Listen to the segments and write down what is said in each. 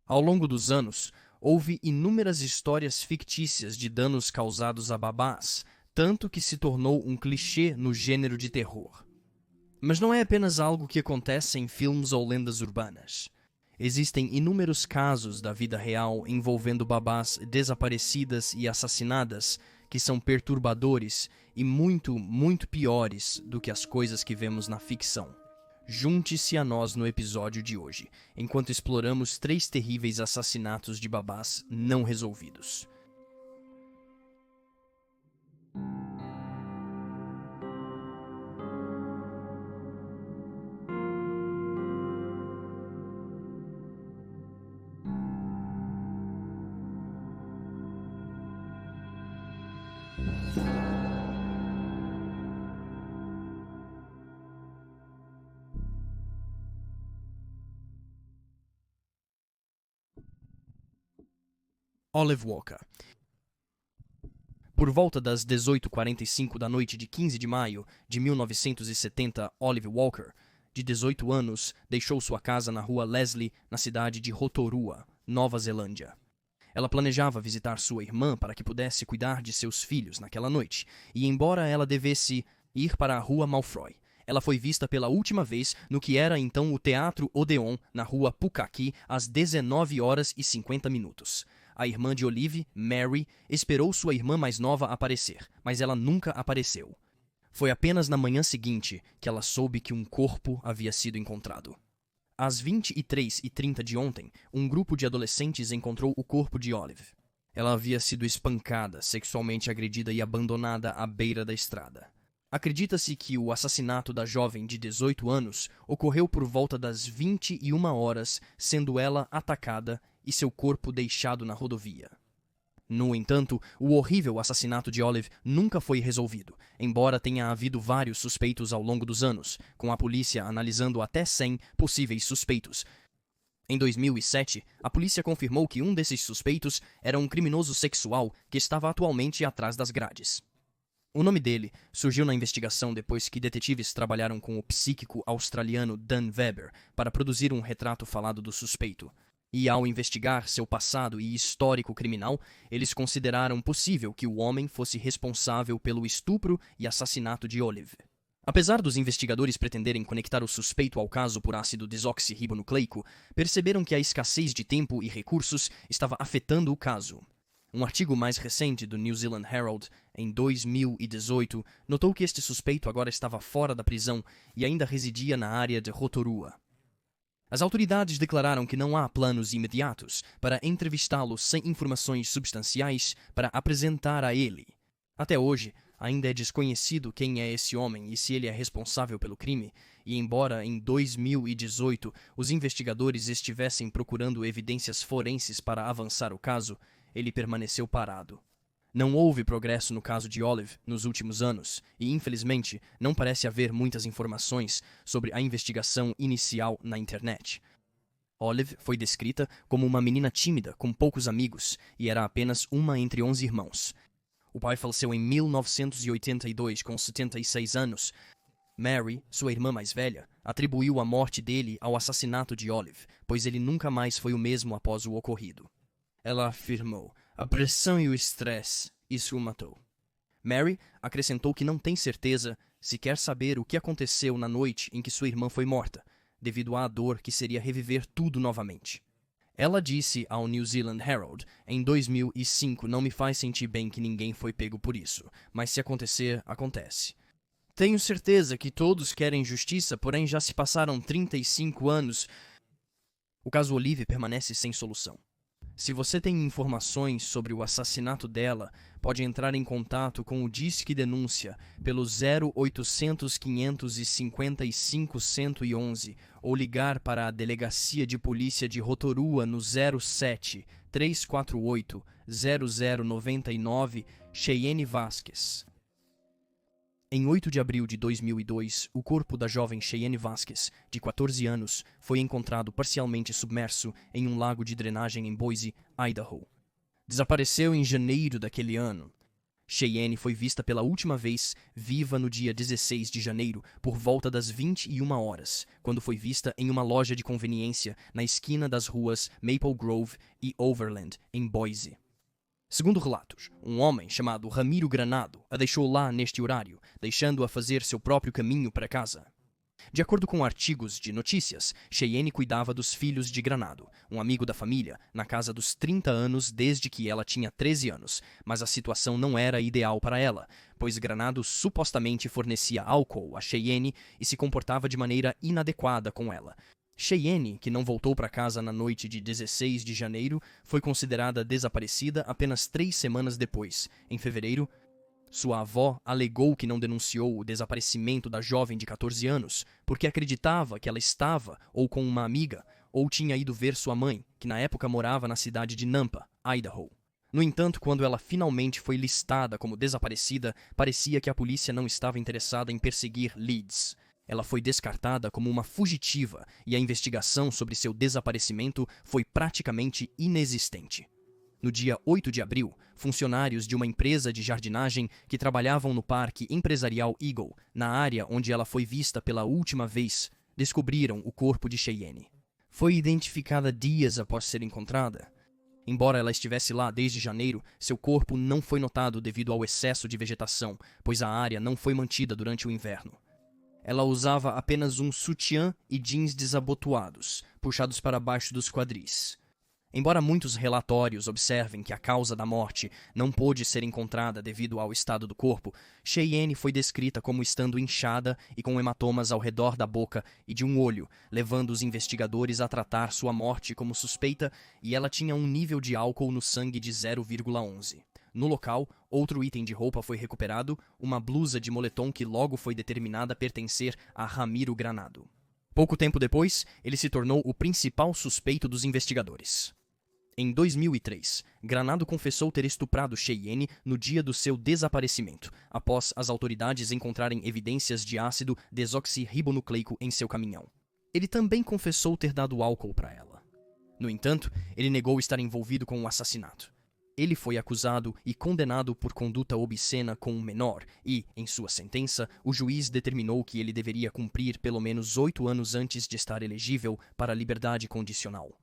Ao longo dos anos, houve inúmeras histórias fictícias de danos causados a babás, tanto que se tornou um clichê no gênero de terror. Mas não é apenas algo que acontece em filmes ou lendas urbanas. Existem inúmeros casos da vida real envolvendo babás desaparecidas e assassinadas que são perturbadores e muito, muito piores do que as coisas que vemos na ficção. Junte-se a nós no episódio de hoje, enquanto exploramos 3 terríveis assassinatos de babás não resolvidos. Olive Walker. Por volta das 18h45 da noite de 15 de maio de 1970, Olive Walker, de 18 anos, deixou sua casa na rua Leslie, na cidade de Rotorua, Nova Zelândia. Ela planejava visitar sua irmã para que pudesse cuidar de seus filhos naquela noite, e embora ela devesse ir para a rua Malfroy, ela foi vista pela última vez no que era então o Teatro Odeon, na rua Pukaki, às 19h50. A irmã de Olive, Mary, esperou sua irmã mais nova aparecer, mas ela nunca apareceu. Foi apenas na manhã seguinte que ela soube que um corpo havia sido encontrado. Às 23h30 de ontem, um grupo de adolescentes encontrou o corpo de Olive. Ela havia sido espancada, sexualmente agredida e abandonada à beira da estrada. Acredita-se que o assassinato da jovem de 18 anos ocorreu por volta das 21 horas, sendo ela atacada e seu corpo deixado na rodovia. No entanto, o horrível assassinato de Olive nunca foi resolvido, embora tenha havido vários suspeitos ao longo dos anos, com a polícia analisando até 100 possíveis suspeitos. Em 2007, a polícia confirmou que um desses suspeitos era um criminoso sexual que estava atualmente atrás das grades. O nome dele surgiu na investigação depois que detetives trabalharam com o psíquico australiano Dan Weber para produzir um retrato falado do suspeito. E ao investigar seu passado e histórico criminal, eles consideraram possível que o homem fosse responsável pelo estupro e assassinato de Olive. Apesar dos investigadores pretenderem conectar o suspeito ao caso por ácido desoxirribonucleico, perceberam que a escassez de tempo e recursos estava afetando o caso. Um artigo mais recente do New Zealand Herald, em 2018, notou que este suspeito agora estava fora da prisão e ainda residia na área de Rotorua. As autoridades declararam que não há planos imediatos para entrevistá-lo sem informações substanciais para apresentar a ele. Até hoje, ainda é desconhecido quem é esse homem e se ele é responsável pelo crime, e embora em 2018 os investigadores estivessem procurando evidências forenses para avançar o caso, ele permaneceu parado. Não houve progresso no caso de Olive nos últimos anos e, infelizmente, não parece haver muitas informações sobre a investigação inicial na internet. Olive foi descrita como uma menina tímida, com poucos amigos, e era apenas uma entre 11 irmãos. O pai faleceu em 1982, com 76 anos. Mary, sua irmã mais velha, atribuiu a morte dele ao assassinato de Olive, pois ele nunca mais foi o mesmo após o ocorrido. Ela afirmou: "A pressão e o estresse, isso o matou." Mary acrescentou que não tem certeza se quer saber o que aconteceu na noite em que sua irmã foi morta, devido à dor que seria reviver tudo novamente. Ela disse ao New Zealand Herald, em 2005, "Não me faz sentir bem que ninguém foi pego por isso, mas se acontecer, acontece. Tenho certeza que todos querem justiça, porém já se passaram 35 anos." O caso Olive permanece sem solução. Se você tem informações sobre o assassinato dela, pode entrar em contato com o Disque Denúncia pelo 0800 555 111 ou ligar para a Delegacia de Polícia de Rotorua no 07 348 0099 Cheyenne Vasquez. Em 8 de abril de 2002, o corpo da jovem Cheyenne Vasquez, de 14 anos, foi encontrado parcialmente submerso em um lago de drenagem em Boise, Idaho. Desapareceu em janeiro daquele ano. Cheyenne foi vista pela última vez viva no dia 16 de janeiro, por volta das 21 horas, quando foi vista em uma loja de conveniência na esquina das ruas Maple Grove e Overland, em Boise. Segundo relatos, um homem chamado Ramiro Granado a deixou lá neste horário, deixando-a fazer seu próprio caminho para casa. De acordo com artigos de notícias, Cheyenne cuidava dos filhos de Granado, um amigo da família, na casa dos 30 anos desde que ela tinha 13 anos, mas a situação não era ideal para ela, pois Granado supostamente fornecia álcool a Cheyenne e se comportava de maneira inadequada com ela. Cheyenne, que não voltou para casa na noite de 16 de janeiro, foi considerada desaparecida apenas 3 semanas depois, em fevereiro. Sua avó alegou que não denunciou o desaparecimento da jovem de 14 anos porque acreditava que ela estava ou com uma amiga ou tinha ido ver sua mãe, que na época morava na cidade de Nampa, Idaho. No entanto, quando ela finalmente foi listada como desaparecida, parecia que a polícia não estava interessada em perseguir leads. Ela foi descartada como uma fugitiva e a investigação sobre seu desaparecimento foi praticamente inexistente. No dia 8 de abril, funcionários de uma empresa de jardinagem que trabalhavam no Parque Empresarial Eagle, na área onde ela foi vista pela última vez, descobriram o corpo de Cheyenne. Foi identificada dias após ser encontrada. Embora ela estivesse lá desde janeiro, seu corpo não foi notado devido ao excesso de vegetação, pois a área não foi mantida durante o inverno. Ela usava apenas um sutiã e jeans desabotoados, puxados para baixo dos quadris. Embora muitos relatórios observem que a causa da morte não pôde ser encontrada devido ao estado do corpo, Cheyenne foi descrita como estando inchada e com hematomas ao redor da boca e de um olho, levando os investigadores a tratar sua morte como suspeita, e ela tinha um nível de álcool no sangue de 0,11. No local, outro item de roupa foi recuperado, uma blusa de moletom que logo foi determinada pertencer a Ramiro Granado. Pouco tempo depois, ele se tornou o principal suspeito dos investigadores. Em 2003, Granado confessou ter estuprado Cheyenne no dia do seu desaparecimento, após as autoridades encontrarem evidências de ácido desoxirribonucleico em seu caminhão. Ele também confessou ter dado álcool para ela. No entanto, ele negou estar envolvido com o assassinato. Ele foi acusado e condenado por conduta obscena com um menor e, em sua sentença, o juiz determinou que ele deveria cumprir pelo menos 8 anos antes de estar elegível para a liberdade condicional.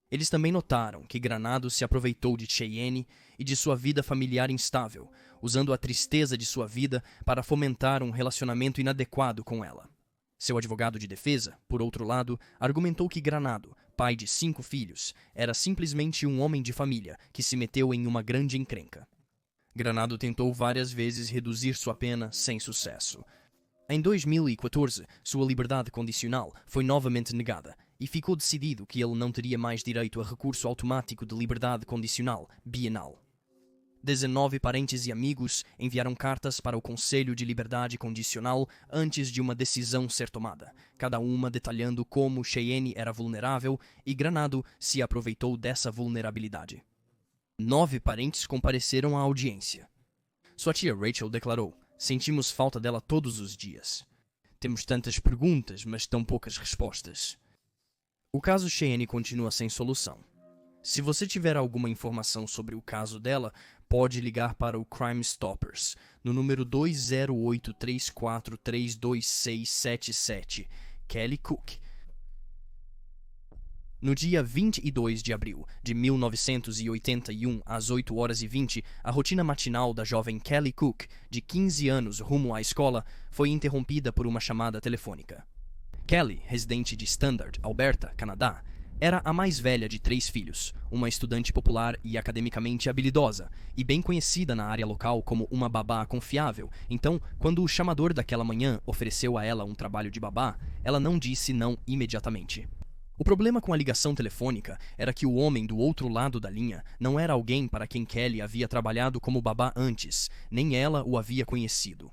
Eles também notaram que Granado se aproveitou de Cheyenne e de sua vida familiar instável, usando a tristeza de sua vida para fomentar um relacionamento inadequado com ela. Seu advogado de defesa, por outro lado, argumentou que Granado, pai de 5 filhos, era simplesmente um homem de família que se meteu em uma grande encrenca. Granado tentou várias vezes reduzir sua pena sem sucesso. Em 2014, sua liberdade condicional foi novamente negada e ficou decidido que ele não teria mais direito a recurso automático de liberdade condicional bienal. 19 parentes e amigos enviaram cartas para o Conselho de Liberdade Condicional antes de uma decisão ser tomada, cada uma detalhando como Cheyenne era vulnerável e Granado se aproveitou dessa vulnerabilidade. 9 parentes compareceram à audiência. Sua tia Rachel declarou: "Sentimos falta dela todos os dias. Temos tantas perguntas, mas tão poucas respostas." O caso Cheyenne continua sem solução. Se você tiver alguma informação sobre o caso dela, pode ligar para o Crime Stoppers, no número 208-3432677, Kelly Cook. No dia 22 de abril de 1981, às 8h20, a rotina matinal da jovem Kelly Cook, de 15 anos rumo à escola, foi interrompida por uma chamada telefônica. Kelly, residente de Standard, Alberta, Canadá, era a mais velha de 3 filhos, uma estudante popular e academicamente habilidosa, e bem conhecida na área local como uma babá confiável. Então, quando o chamador daquela manhã ofereceu a ela um trabalho de babá, ela não disse não imediatamente. O problema com a ligação telefônica era que o homem do outro lado da linha não era alguém para quem Kelly havia trabalhado como babá antes, nem ela o havia conhecido.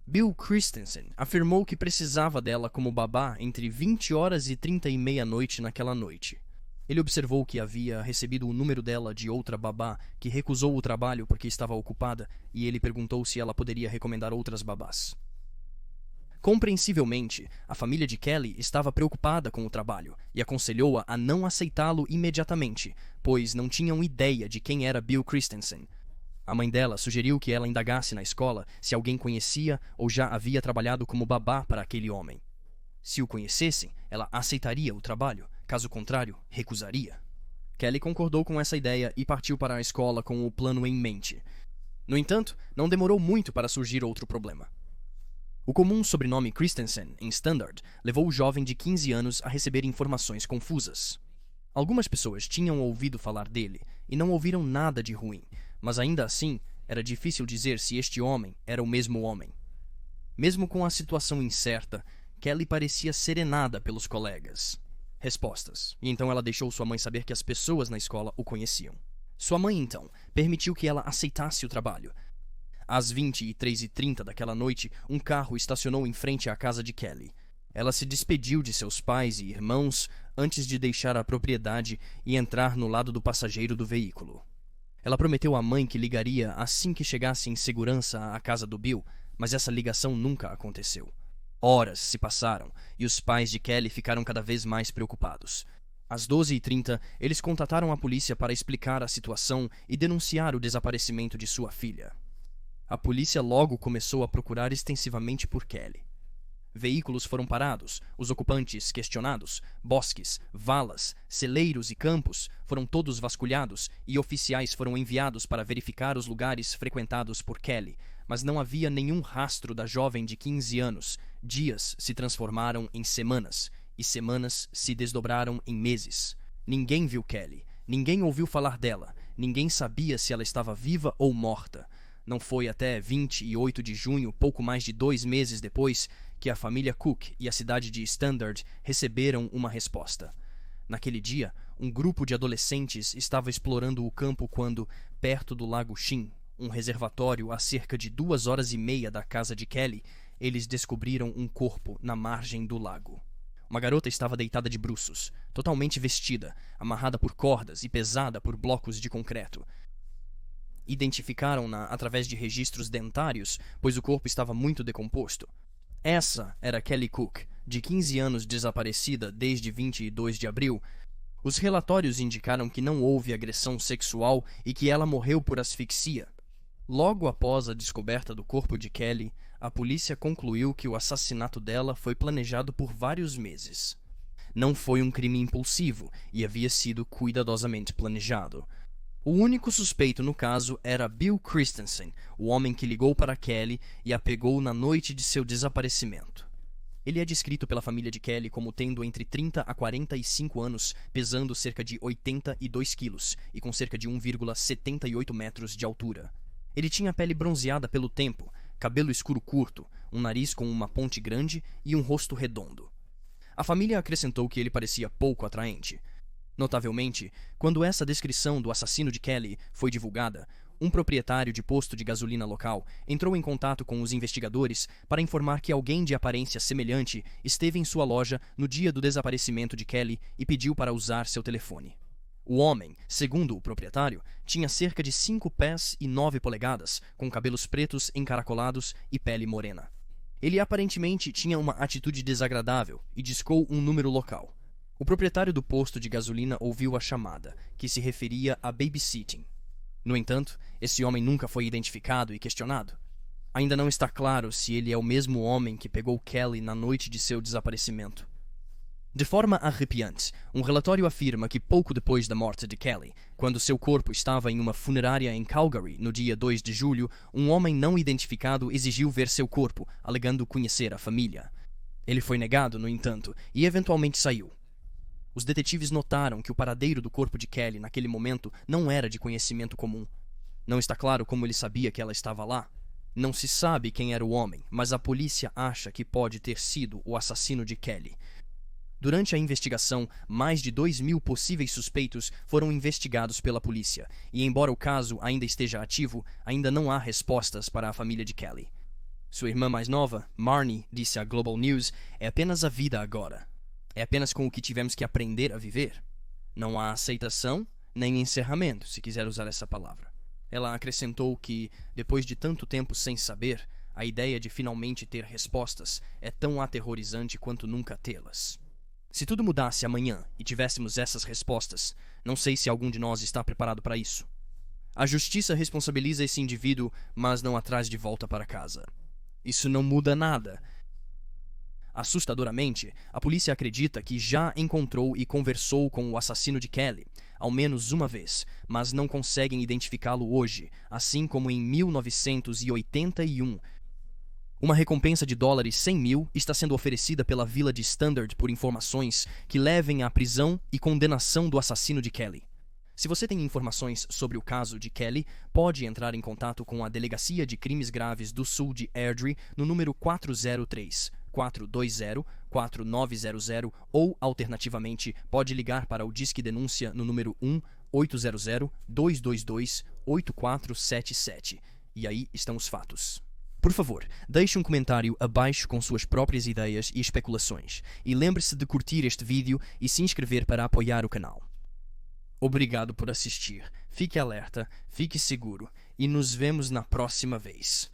Bill Christensen afirmou que precisava dela como babá entre 20h30 e meia-noite naquela noite. Ele observou que havia recebido o número dela de outra babá que recusou o trabalho porque estava ocupada, e ele perguntou se ela poderia recomendar outras babás. Compreensivelmente, a família de Kelly estava preocupada com o trabalho e aconselhou-a a não aceitá-lo imediatamente, pois não tinham ideia de quem era Bill Christensen. A mãe dela sugeriu que ela indagasse na escola se alguém conhecia ou já havia trabalhado como babá para aquele homem. Se o conhecessem, ela aceitaria o trabalho, caso contrário, recusaria. Kelly concordou com essa ideia e partiu para a escola com o plano em mente. No entanto, não demorou muito para surgir outro problema. O comum sobrenome Christensen, em Standard, levou o jovem de 15 anos a receber informações confusas. Algumas pessoas tinham ouvido falar dele e não ouviram nada de ruim, mas ainda assim, era difícil dizer se este homem era o mesmo homem. Mesmo com a situação incerta, Kelly parecia serenada pelos colegas. Respostas. E então ela deixou sua mãe saber que as pessoas na escola o conheciam. Sua mãe, então, permitiu que ela aceitasse o trabalho. Às 23h30 daquela noite, um carro estacionou em frente à casa de Kelly. Ela se despediu de seus pais e irmãos antes de deixar a propriedade e entrar no lado do passageiro do veículo. Ela prometeu à mãe que ligaria assim que chegasse em segurança à casa do Bill, mas essa ligação nunca aconteceu. Horas se passaram e os pais de Kelly ficaram cada vez mais preocupados. Às 12h30, eles contataram a polícia para explicar a situação e denunciar o desaparecimento de sua filha. A polícia logo começou a procurar extensivamente por Kelly. Veículos foram parados, os ocupantes questionados, bosques, valas, celeiros e campos foram todos vasculhados e oficiais foram enviados para verificar os lugares frequentados por Kelly, mas não havia nenhum rastro da jovem de 15 anos. Dias se transformaram em semanas, e semanas se desdobraram em meses. Ninguém viu Kelly, ninguém ouviu falar dela, ninguém sabia se ela estava viva ou morta. Não foi até 28 de junho, pouco mais de 2 meses depois, que a família Cook e a cidade de Standard receberam uma resposta. Naquele dia, um grupo de adolescentes estava explorando o campo quando, perto do lago Shin, um reservatório a cerca de 2h30 da casa de Kelly, eles descobriram um corpo na margem do lago. Uma garota estava deitada de bruços, totalmente vestida, amarrada por cordas e pesada por blocos de concreto. Identificaram-na através de registros dentários, pois o corpo estava muito decomposto. Essa era Kelly Cook, de 15 anos desaparecida desde 22 de abril. Os relatórios indicaram que não houve agressão sexual e que ela morreu por asfixia. Logo após a descoberta do corpo de Kelly, a polícia concluiu que o assassinato dela foi planejado por vários meses. Não foi um crime impulsivo e havia sido cuidadosamente planejado. O único suspeito no caso era Bill Christensen, o homem que ligou para Kelly e a pegou na noite de seu desaparecimento. Ele é descrito pela família de Kelly como tendo entre 30 a 45 anos, pesando cerca de 82 quilos e com cerca de 1,78 metros de altura. Ele tinha a pele bronzeada pelo tempo, cabelo escuro curto, um nariz com uma ponte grande e um rosto redondo. A família acrescentou que ele parecia pouco atraente. Notavelmente, quando essa descrição do assassino de Kelly foi divulgada, um proprietário de posto de gasolina local entrou em contato com os investigadores para informar que alguém de aparência semelhante esteve em sua loja no dia do desaparecimento de Kelly e pediu para usar seu telefone. O homem, segundo o proprietário, tinha cerca de 5 pés e 9 polegadas, com cabelos pretos encaracolados e pele morena. Ele aparentemente tinha uma atitude desagradável e discou um número local. O proprietário do posto de gasolina ouviu a chamada, que se referia a babysitting. No entanto, esse homem nunca foi identificado e questionado. Ainda não está claro se ele é o mesmo homem que pegou Kelly na noite de seu desaparecimento. De forma arrepiante, um relatório afirma que pouco depois da morte de Kelly, quando seu corpo estava em uma funerária em Calgary no dia 2 de julho, um homem não identificado exigiu ver seu corpo, alegando conhecer a família. Ele foi negado, no entanto, e eventualmente saiu. Os detetives notaram que o paradeiro do corpo de Kelly naquele momento não era de conhecimento comum. Não está claro como ele sabia que ela estava lá. Não se sabe quem era o homem, mas a polícia acha que pode ter sido o assassino de Kelly. Durante a investigação, mais de 2.000 possíveis suspeitos foram investigados pela polícia, e embora o caso ainda esteja ativo, ainda não há respostas para a família de Kelly. Sua irmã mais nova, Marnie, disse à Global News, é apenas a vida agora. É apenas com o que tivemos que aprender a viver. Não há aceitação, nem encerramento, se quiser usar essa palavra. Ela acrescentou que, depois de tanto tempo sem saber, a ideia de finalmente ter respostas é tão aterrorizante quanto nunca tê-las. Se tudo mudasse amanhã e tivéssemos essas respostas, não sei se algum de nós está preparado para isso. A justiça responsabiliza esse indivíduo, mas não a traz de volta para casa. Isso não muda nada. Assustadoramente, a polícia acredita que já encontrou e conversou com o assassino de Kelly, ao menos uma vez, mas não conseguem identificá-lo hoje, assim como em 1981. Uma recompensa de $100 mil está sendo oferecida pela vila de Standard por informações que levem à prisão e condenação do assassino de Kelly. Se você tem informações sobre o caso de Kelly, pode entrar em contato com a Delegacia de Crimes Graves do Sul de Airdrie no número 403-420-4900 ou, alternativamente, pode ligar para o Disque Denúncia no número 1-800-222-8477. E aí estão os fatos. Por favor, deixe um comentário abaixo com suas próprias ideias e especulações. E lembre-se de curtir este vídeo e se inscrever para apoiar o canal. Obrigado por assistir. Fique alerta, fique seguro e nos vemos na próxima vez.